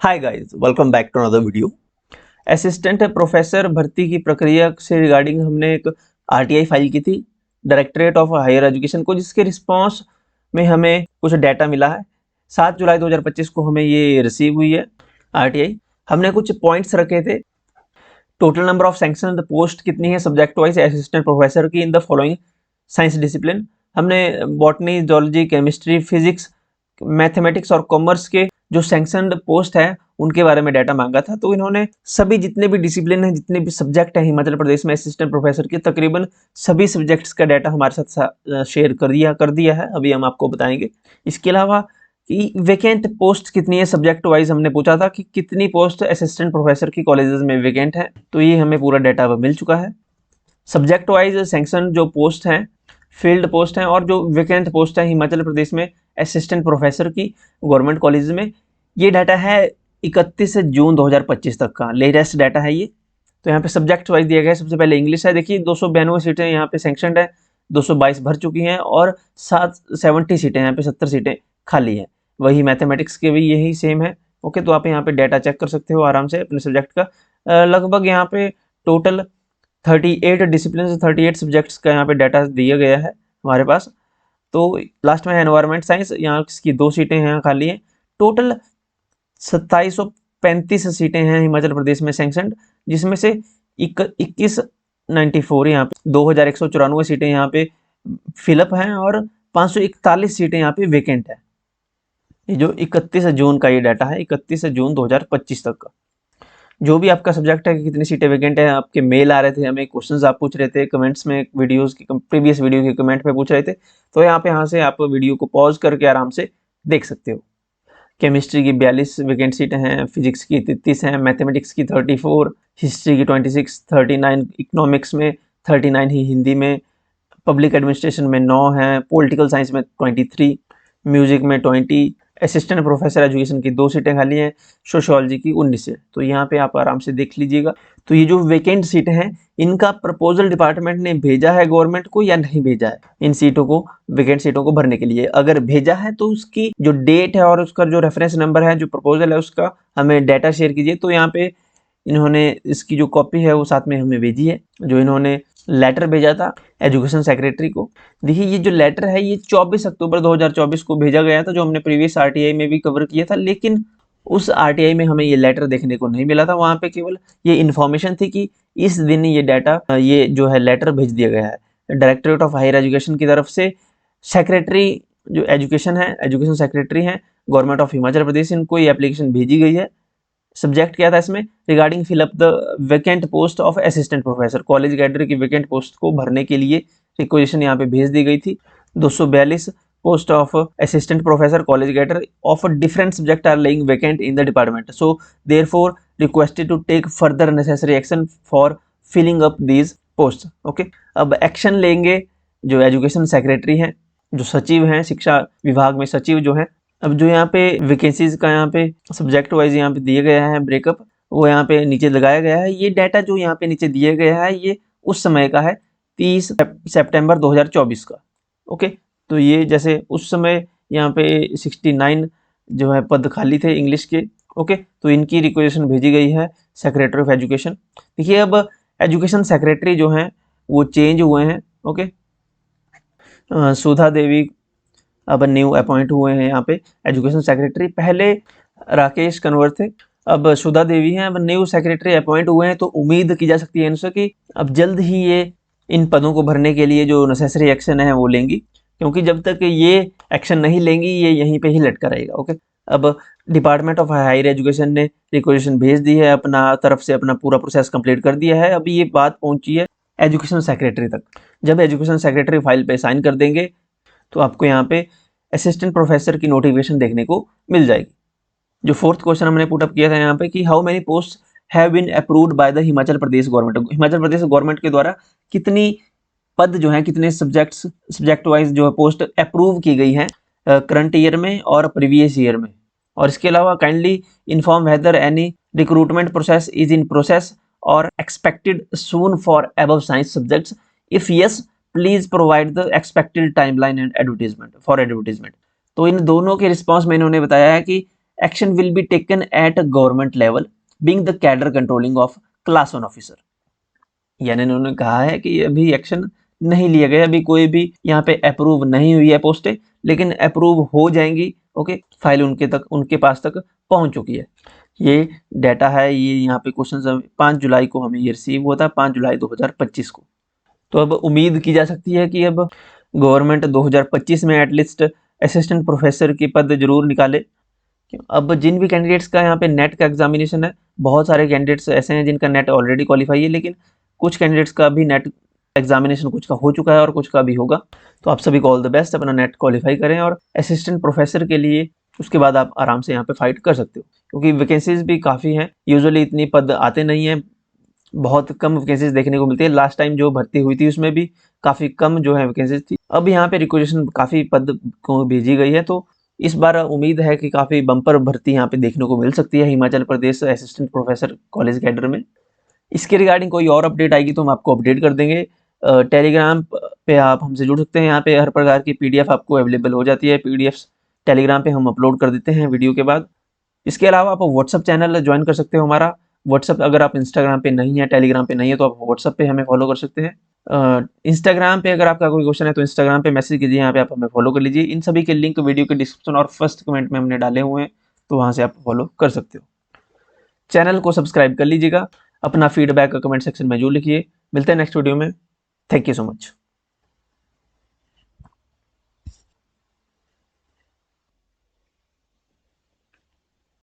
Hi guys, welcome back to another video. Assistant professor भर्ती की प्रक्रिया से रिगार्डिंग हमने एक आरटीआई फाइल की थी डायरेक्टरेट ऑफ हायर एजुकेशन को, जिसके रिस्पांस में हमें कुछ डाटा मिला है। 7 जुलाई 2025 को हमें ये रिसीव हुई है आरटीआई। हमने कुछ पॉइंट्स रखे थे। Total number of sanction post कितनी है सब्जेक्ट वाइज असिस्टेंट प्रोफेसर की in the following science discipline. हमने botany, zoology, chemistry, physics, mathematics और कॉमर्स के जो सैंक्शनड पोस्ट है उनके बारे में डाटा मांगा था। तो इन्होंने सभी जितने भी डिसिप्लिन हैं, जितने भी सब्जेक्ट हैं हिमाचल प्रदेश में असिस्टेंट प्रोफेसर के, तकरीबन सभी सब्जेक्ट्स का डाटा हमारे साथ शेयर कर दिया है। अभी हम आपको बताएंगे। इसके अलावा कि वैकेंट पोस्ट कितनी है सब्जेक्ट वाइज हमने पूछा था कि कितनी पोस्ट असिस्टेंट प्रोफेसर की कॉलेजेस में वैकेंट है, तो ये हमें पूरा डाटा अब मिल चुका है। सब्जेक्ट वाइज सैंक्शन जो पोस्ट हैं, फील्ड पोस्ट हैं और जो वैकेंट पोस्ट है हिमाचल प्रदेश में असिस्टेंट प्रोफेसर की गवर्नमेंट कॉलेज में, ये डाटा है 31 जून 2025 तक का लेटेस्ट डाटा है ये। तो यहाँ पे सब्जेक्ट वाइज दिया गया है। सबसे पहले इंग्लिश है। देखिए 292 सीटें यहाँ पे सैंक्शनड है, 222 भर चुकी हैं और 70 सीटें यहाँ पे 70 सीटें खाली हैं। वही मैथमेटिक्स के भी यही सेम है। ओके, तो आप यहाँ पे डाटा चेक कर सकते हो आराम से अपने सब्जेक्ट का। लगभग यहाँ पे टोटल 38 डिसिप्लिन, 38 सब्जेक्ट्स का यहाँ पे डाटा दिया गया है हमारे पास। तो लास्ट में है एनवायरमेंट साइंस, यहाँ इसकी 2 सीटें हैं खाली हैं। टोटल 2735 सीटें हैं हिमाचल प्रदेश में सैंक्शनड, जिसमें से 2194 यहाँ पे 2194 सीटें यहाँ पे फिलअप हैं और 541 सीटें यहाँ पे वेकेंट है। ये जो 31 जून का ये डाटा है, 31 जून 2025 तक का। जो भी आपका सब्जेक्ट है कि कितनी सीटें वैकेंट है, आपके मेल आ रहे थे हमें, क्वेश्चंस आप पूछ रहे थे कमेंट्स में, वीडियोस की प्रीवियस वीडियो के कमेंट में पूछ रहे थे, तो यहाँ से आप वीडियो को पॉज करके आराम से देख सकते हो। केमिस्ट्री की 42 वैकेंट सीटें हैं, फिजिक्स की 33 हैं, मैथमेटिक्स की 34, हिस्ट्री की 26, 39 इकोनॉमिक्स में, 39 ही हिंदी में, पब्लिक एडमिनिस्ट्रेशन में 9 हैं, पॉलिटिकल साइंस में 23, म्यूजिक में 20, असिस्टेंट प्रोफेसर एजुकेशन की 2 सीटें खाली हैं, सोशियोलॉजी की 19 सीट। तो यहाँ पे आप आराम से देख लीजिएगा। तो ये जो वैकेंट सीटें हैं, इनका प्रपोजल डिपार्टमेंट ने भेजा है गवर्नमेंट को या नहीं भेजा है इन सीटों को, वैकेंट सीटों को भरने के लिए। अगर भेजा है तो उसकी जो डेट है और उसका जो रेफरेंस नंबर है, जो प्रपोजल है, उसका हमें डाटा शेयर कीजिए। तो यहाँ पे इन्होंने इसकी जो कॉपी है वो साथ में हमें भेजी है, जो इन्होंने लेटर भेजा था एजुकेशन सेक्रेटरी को। देखिए ये जो लेटर है ये 24 अक्टूबर 2024 को भेजा गया था, जो हमने प्रीवियस आरटीआई में भी कवर किया था। लेकिन उस आरटीआई में हमें ये लेटर देखने को नहीं मिला था। वहाँ पे केवल ये इन्फॉर्मेशन थी कि इस दिन ये डाटा, ये जो है लेटर भेज दिया गया है डायरेक्टरेट ऑफ हायर एजुकेशन की तरफ से। सेक्रेटरी जो एजुकेशन है, एजुकेशन सेक्रेटरी हैं गवर्नमेंट ऑफ हिमाचल प्रदेश, इनको ये एप्लीकेशन भेजी गई है। सब्जेक्ट क्या था इसमें, regarding fill up the vacant post of assistant professor. College cadre की वैकेंट पोस्ट को भरने के लिए रिक्वेशन यहाँ पे भेज दी गई थी। 242 post of assistant professor college cadre of different subject are lying vacant in the department, so therefore requested to take further necessary action for filling up these post. Okay, अब एक्शन लेंगे जो education secretary हैं, जो सचिव हैं, शिक्षा विभाग में सचिव जो हैं। अब जो यहाँ पे वैकेंसीज का यहाँ पे सब्जेक्ट वाइज यहाँ पे दिया गया है ब्रेकअप, वो यहाँ पे नीचे लगाया गया है। ये डाटा जो यहाँ पे नीचे दिया गया है ये उस समय का है, 30 सितंबर 2024 का। ओके, तो ये जैसे उस समय यहाँ पे 69 जो है पद खाली थे इंग्लिश के। ओके, तो इनकी रिक्वेशन भेजी गई है सेक्रेटरी ऑफ एजुकेशन। देखिए अब एजुकेशन सेक्रेटरी जो हैं वो चेंज हुए हैं। ओके, सुधा देवी अब न्यू अपॉइंट हुए हैं यहाँ पे एजुकेशन सेक्रेटरी। पहले राकेश कंवर थे, अब सुधा देवी हैं, अब न्यू सेक्रेटरी अपॉइंट हुए हैं। तो उम्मीद की जा सकती है इनसे कि अब जल्द ही ये इन पदों को भरने के लिए जो नेसेसरी एक्शन है वो लेंगी, क्योंकि जब तक ये एक्शन नहीं लेंगी ये यहीं पे ही लटका रहेगा। ओके, अब डिपार्टमेंट ऑफ हायर एजुकेशन ने रिक्वेशन भेज दी है, अपना तरफ से अपना पूरा प्रोसेस कंप्लीट कर दिया है। अभी ये बात पहुंची है एजुकेशन सेक्रेटरी तक। जब एजुकेशन सेक्रेटरी फाइल पे साइन कर देंगे तो आपको यहाँ पे असिस्टेंट प्रोफेसर की नोटिफिकेशन देखने को मिल जाएगी। जो फोर्थ क्वेश्चन हमने पुटअप किया था यहाँ पे कि how many post have been approved by the Himachal Pradesh government. Himachal Pradesh government के द्वारा कितनी पद जो है, कितने सब्जेक्ट वाइज जो है पोस्ट अप्रूव की गई है करंट ईयर में और प्रीवियस ईयर में। और इसके अलावा kindly inform whether any recruitment process is in process और expected soon for above science subjects, if yes please provide the expected timeline and advertisement for advertisement. तो इन दोनों के रिस्पॉन्स में इन्होंने बताया है कि action will be taken at government level being the cadre controlling of class 1 officer. यानी उन्होंने कहा है कि अभी एक्शन नहीं लिया गया, अभी कोई भी यहाँ पे अप्रूव नहीं हुई है पोस्टें, लेकिन अप्रूव हो जाएंगी। ओके, फाइल उनके पास तक पहुंच चुकी है। ये डाटा है, ये यहाँ पे क्वेश्चन 5 जुलाई को हमें ये रिसीव हुआ था, 5 जुलाई 2025 को। तो अब उम्मीद की जा सकती है कि अब गवर्नमेंट 2025 में एटलीस्ट असिस्टेंट प्रोफेसर की पद जरूर निकाले। अब जिन भी कैंडिडेट्स का यहाँ पे नेट का एग्जामिनेशन है, बहुत सारे कैंडिडेट्स ऐसे हैं जिनका नेट ऑलरेडी क्वालिफाई है, लेकिन कुछ कैंडिडेट्स का भी नेट एग्जामिनेशन कुछ का हो चुका है और कुछ का भी होगा। तो आप सभी को ऑल द बेस्ट, अपना नेट क्वालिफाई करें और असिस्टेंट प्रोफेसर के लिए उसके बाद आप आराम से यहाँ पे फाइट कर सकते हो, क्योंकि वैकेंसीज भी काफ़ी हैं। यूजुअली इतनी पद आते नहीं हैं, बहुत कम वैकेंसीज देखने को मिलती है। लास्ट टाइम जो भर्ती हुई थी उसमें भी काफ़ी कम जो है वैकेंसीज थी। अब यहाँ पे रिक्वेजिशन काफ़ी पद को भेजी गई है, तो इस बार उम्मीद है कि काफ़ी बम्पर भर्ती यहाँ पे देखने को मिल सकती है Himachal Pradesh assistant professor college cadre में। इसके रिगार्डिंग कोई और अपडेट आएगी तो हम आपको अपडेट कर देंगे। टेलीग्राम पे आप हमसे जुड़ सकते हैं, यहाँ पे हर प्रकार की PDF आपको अवेलेबल हो जाती है। PDFs टेलीग्राम पे हम अपलोड कर देते हैं वीडियो के बाद। इसके अलावा आप व्हाट्सअप चैनल ज्वाइन कर सकते हो हमारा। व्हाट्सअप अगर आप इंस्टाग्राम पे नहीं है, टेलीग्राम पे नहीं है, तो आप व्हाट्सअप पे हमें फॉलो कर सकते हैं। इंस्टाग्राम पे अगर आपका कोई क्वेश्चन है तो इंस्टाग्राम पे मैसेज कीजिए, यहाँ पे आप हमें फॉलो कर लीजिए। इन सभी के लिंक वीडियो के डिस्क्रिप्शन और फर्स्ट कमेंट में हमने डाले हुए हैं, तो वहाँ से आप फॉलो कर सकते हो। चैनल को सब्सक्राइब कर लीजिएगा। अपना फीडबैक कमेंट सेक्शन में जरूर लिखिए। मिलते हैं नेक्स्ट वीडियो में। Thank you so much.